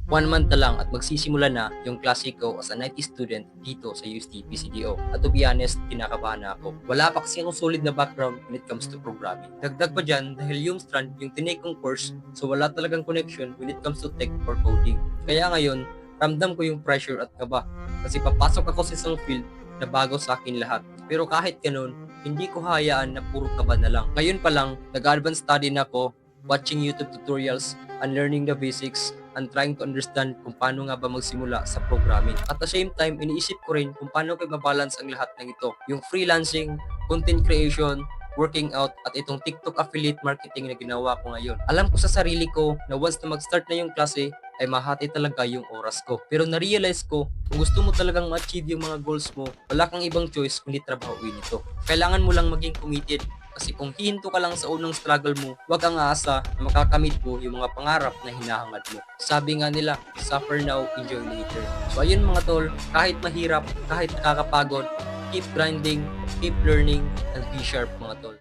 1 month na lang at magsisimula na yung klase ko as a 90 student dito sa UST PCDO. At to be honest, kinakabahan na ako. Wala pa kasi akong solid na background when it comes to programming. Dagdag pa dyan, dahil yung strand, yung tinake kong course, so wala talagang connection when it comes to tech or coding. Kaya ngayon, ramdam ko yung pressure at kaba. Kasi papasok ako sa isang field na bago sa akin lahat. Pero kahit ganun, hindi ko hayaan na puro kaba na lang. Ngayon pa lang, nag-advance study na ako, watching YouTube tutorials, and learning the basics, and trying to understand kung paano nga ba magsimula sa programming. At the same time, iniisip ko rin kung paano ko mabalance ang lahat ng ito. Yung freelancing, content creation, working out, at itong TikTok affiliate marketing na ginawa ko ngayon. Alam ko sa sarili ko na once na mag-start na yung klase, ay mahati talaga yung oras ko. Pero na-realize ko, kung gusto mo talagang ma-achieve yung mga goals mo, wala kang ibang choice kundi trabahuin ito. Kailangan mo lang maging committed kasi kung hihinto ka lang sa unang struggle mo, huwag kang aasa na makakamit mo yung mga pangarap na hinahangad mo. Sabi nga nila, suffer now, enjoy later. So ayun mga tol, kahit mahirap, kahit nakakapagod, keep grinding, keep learning, and be sharp mga tol.